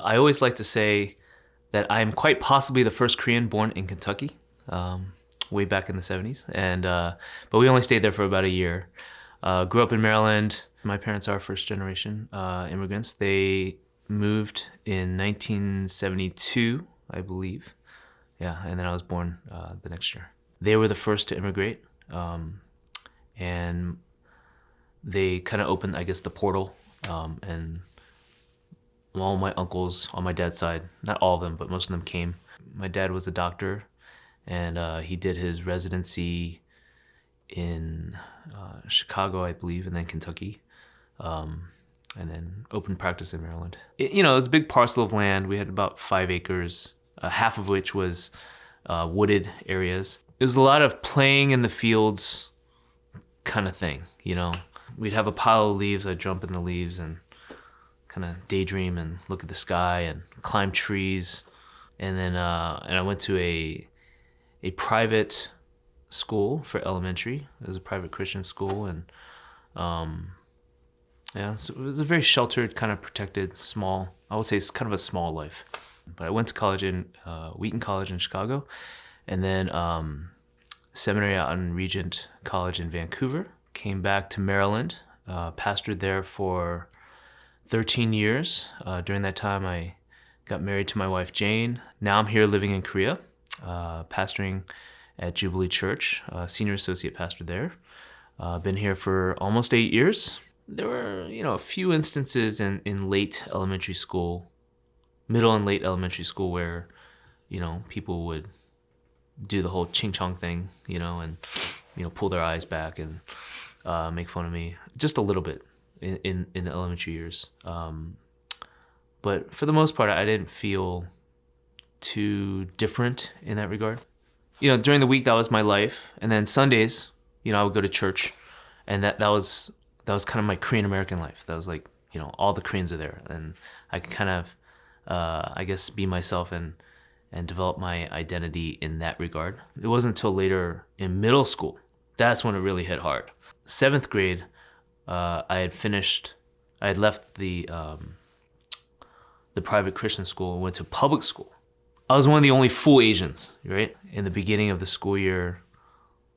I always like to say that I am quite possibly the first Korean born in Kentucky, way back in the 70s. But we only stayed there for about a year. Grew up in Maryland. My parents are first generation immigrants. They moved in 1972, I believe. Yeah, and then I was born the next year. They were the first to immigrate, and they kind of opened, I guess, the portal, and all my uncles on my dad's side, not all of them, but most of them came. My dad was a doctor, and he did his residency in Chicago, I believe, and then Kentucky, and then opened practice in Maryland. It was a big parcel of land. We had about 5 acres, half of which was wooded areas. It was a lot of playing in the fields kind of thing, We'd have a pile of leaves, I'd jump in the leaves and kind of daydream and look at the sky and climb trees. And then I went to a private school for elementary. It was a private Christian school, and so it was a very sheltered, kind of protected, small, I would say it's kind of a small life. But I went to college in Wheaton College in Chicago, and then Seminary out in Regent College in Vancouver. Came back to Maryland, pastored there for 13 years. During that time, I got married to my wife, Jang. Now I'm here living in Korea, pastoring at Jubilee Church, senior associate pastor there. Been here for almost 8 years. There were, a few instances in late elementary school, middle and late elementary school where, people would do the whole ching chong thing, and, pull their eyes back and make fun of me just a little bit in the elementary years. But for the most part, I didn't feel too different in that regard. During the week, that was my life. And then Sundays, I would go to church, and that was kind of my Korean American life. That was like, all the Koreans are there, and I could kind of, I guess, be myself and develop my identity in that regard. It wasn't until later in middle school, that's when it really hit hard. 7th grade, I had left the private Christian school and went to public school. I was one of the only full Asians, right? In the beginning of the school year,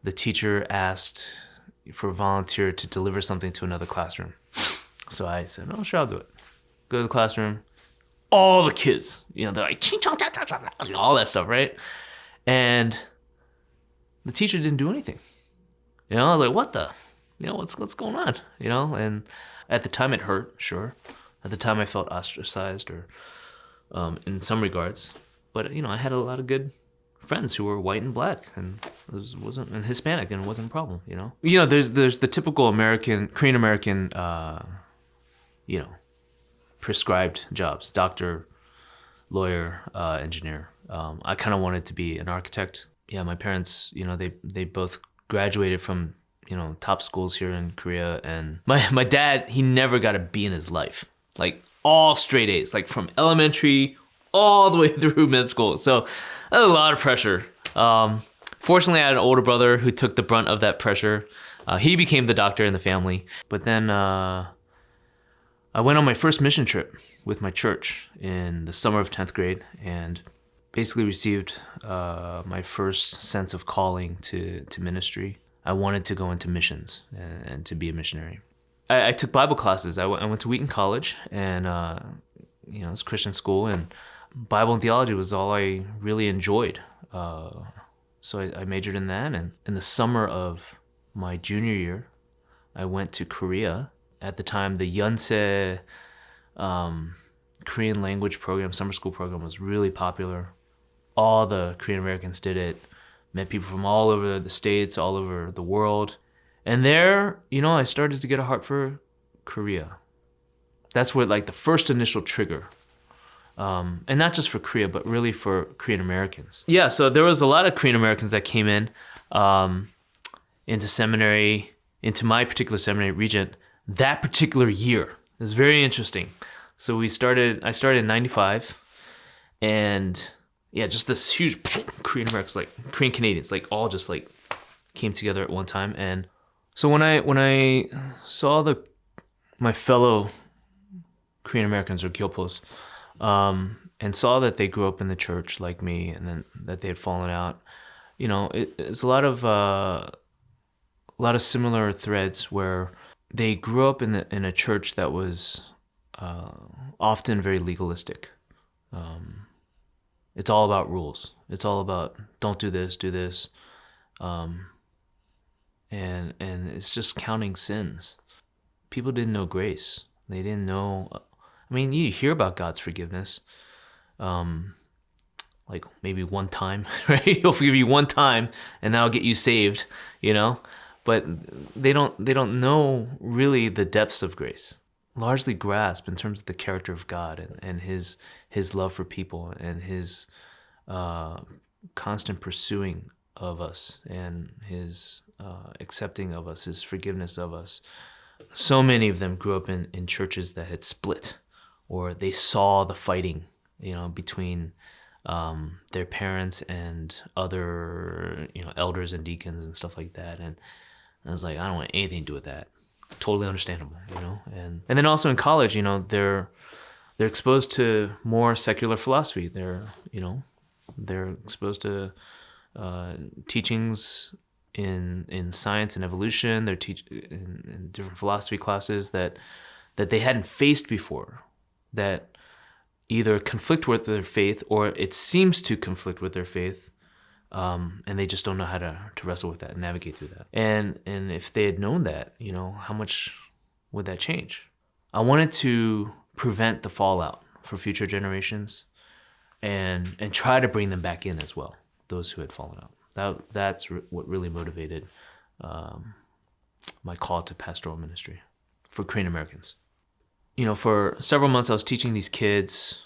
the teacher asked for a volunteer to deliver something to another classroom. So I said, "Oh, sure, I'll do it." Go to the classroom. All the kids, they're like, ching chong, cha cha cha, all that stuff, right? And the teacher didn't do anything. I was like, what the? What's going on? And at the time it hurt, sure. At the time I felt ostracized or in some regards. But, I had a lot of good friends who were white and black, and wasn't and Hispanic, and it wasn't a problem, There's the typical Korean American, prescribed jobs: doctor, lawyer, engineer. I kind of wanted to be an architect. Yeah, my parents, they both graduated from, top schools here in Korea, and my dad, he never got a B in his life, like all straight A's, like from elementary all the way through mid school. So that was a lot of pressure. Fortunately, I had an older brother who took the brunt of that pressure. He became the doctor in the family. But then I went on my first mission trip with my church in the summer of 10th grade, and basically received my first sense of calling to ministry. I wanted to go into missions and to be a missionary. I took Bible classes. I went to Wheaton College, and it's Christian school, and Bible Theology was all I really enjoyed. So I majored in that, and in the summer of my junior year, I went to Korea. At the time, the Yonsei Korean language program, summer school program, was really popular. All the Korean Americans did it. Met people from all over the States, all over the world. And there, I started to get a heart for Korea. That's where, the first initial trigger. And not just for Korea, but really for Korean Americans. Yeah, so there was a lot of Korean Americans that came in into seminary, into my particular seminary, Regent, that particular year. It was very interesting. So I started in 95, and yeah, just this huge Korean Americans, Korean Canadians, all just came together at one time. And so when I saw my fellow Korean Americans, or gyopos, and saw that they grew up in the church like me, and then that they had fallen out. It's a lot of similar threads where they grew up in a church that was often very legalistic. It's all about rules. It's all about don't do this, do this, and it's just counting sins. People didn't know grace. They didn't know. I mean, you hear about God's forgiveness, like maybe one time, right? He'll forgive you one time, and that'll get you saved, But they don't know really the depths of grace. Largely grasp in terms of the character of God and his love for people and his constant pursuing of us and his accepting of us, his forgiveness of us. So many of them grew up in churches that had split, or they saw the fighting, between their parents and other, elders and deacons and stuff like that. And I was like, I don't want anything to do with that. Totally understandable, And then also in college, they're exposed to more secular philosophy. They're exposed to teachings in science and evolution. They're in different philosophy classes that they hadn't faced before, that either conflict with their faith or it seems to conflict with their faith. And they just don't know how to wrestle with that and navigate through that. And if they had known that, how much would that change? I wanted to prevent the fallout for future generations and try to bring them back in as well, those who had fallen out. That's what really motivated my call to pastoral ministry for Korean Americans. For several months I was teaching these kids,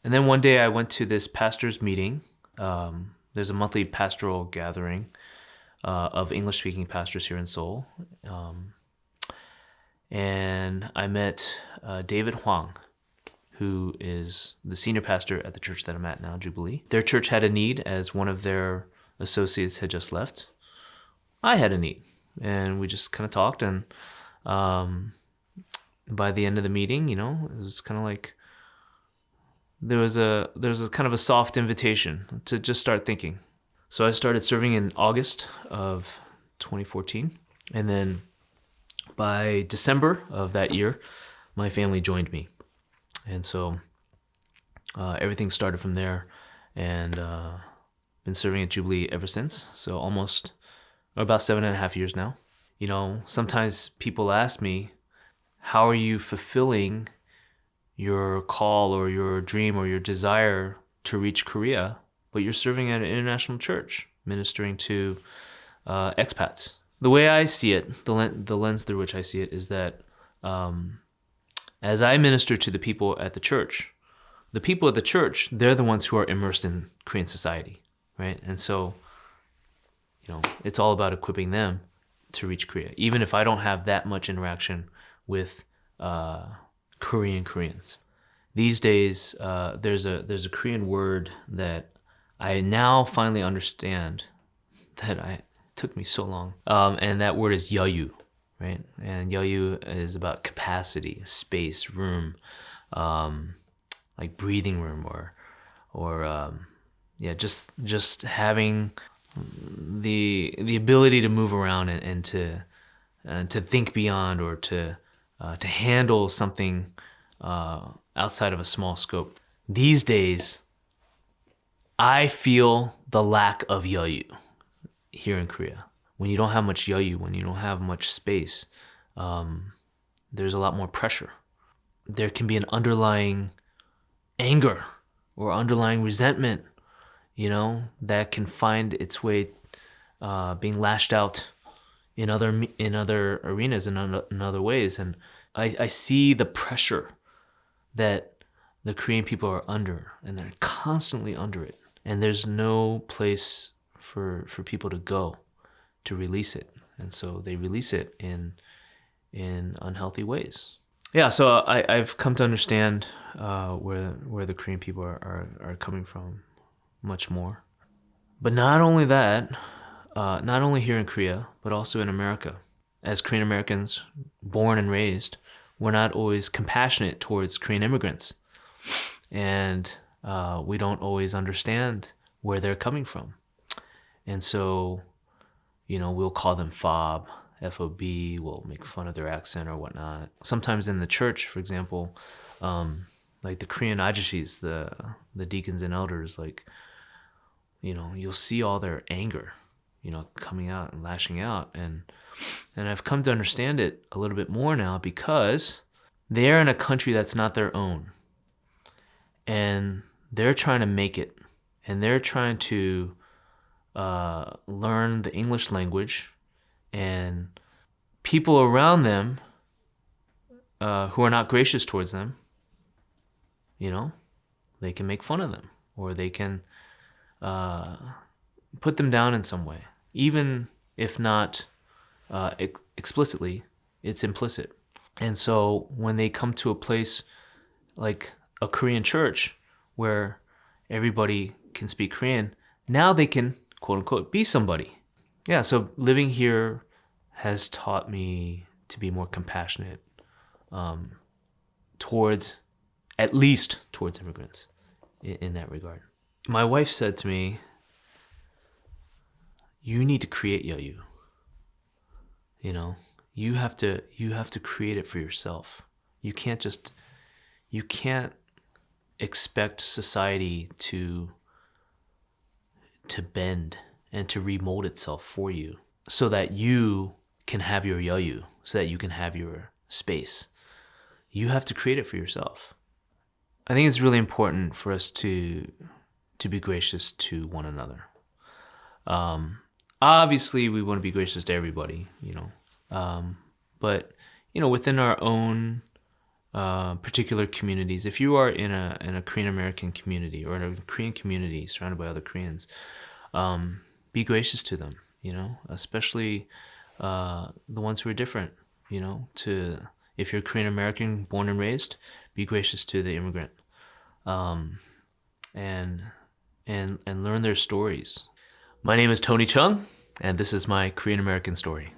and then one day I went to this pastor's meeting. There's a monthly pastoral gathering of English-speaking pastors here in Seoul. And I met David Hyeong, who is the senior pastor at the church that I'm at now, Jubilee. Their church had a need, as one of their associates had just left. I had a need, and we just kind of talked. And by the end of the meeting, it was kind of like, there was a kind of a soft invitation to just start thinking. So I started serving in August of 2014. And then by December of that year, my family joined me. And so everything started from there, and been serving at Jubilee ever since. So about 7.5 years now. Sometimes people ask me, how are you fulfilling your call or your dream or your desire to reach Korea, but you're serving at an international church, ministering to expats? The way I see it, the lens through which I see it, is that as I minister to the people at the church, they're the ones who are immersed in Korean society, right? And so, it's all about equipping them to reach Korea, even if I don't have that much interaction with Koreans. These days, there's a Korean word that I now finally understand that took me so long, and that word is yayu, right? And yayu is about capacity, space, room, like breathing room, or just having the ability to move around and to think beyond, or to handle something outside of a small scope. These days, I feel the lack of yayu here in Korea. When you don't have much yayu, when you don't have much space, there's a lot more pressure. There can be an underlying anger or underlying resentment, that can find its way being lashed out in other arenas and in other ways. And I see the pressure that the Korean people are under, and they're constantly under it. And there's no place for people to go to release it. And so they release it in unhealthy ways. Yeah, so I've come to understand where the Korean people are coming from much more. But not only that, not only here in Korea, but also in America. As Korean Americans, born and raised, we're not always compassionate towards Korean immigrants. and we don't always understand where they're coming from. And so, we'll call them fob, FOB, we'll make fun of their accent or whatnot. Sometimes in the church, for example, like the Korean ajishis, the deacons and elders, like, you'll see all their anger, coming out and lashing out. And I've come to understand it a little bit more now because they're in a country that's not their own. And they're trying to make it. And they're trying to learn the English language. And people around them who are not gracious towards them, they can make fun of them, or they can put them down in some way. Even if not explicitly, it's implicit. And so when they come to a place like a Korean church where everybody can speak Korean, now they can, quote unquote, be somebody. Yeah, so living here has taught me to be more compassionate at least towards immigrants in that regard. My wife said to me, you need to create yayu. You have to create it for yourself. You can't expect society to bend and to remold itself for you so that you can have your yayu, so that you can have your space. You have to create it for yourself. I think it's really important for us to be gracious to one another. Obviously, we want to be gracious to everybody, but within our own particular communities, if you are in a Korean American community or in a Korean community surrounded by other Koreans, be gracious to them, especially the ones who are different. If you're Korean American born and raised, be gracious to the immigrant, and learn their stories. My name is Tony Chung, and this is my Korean American story.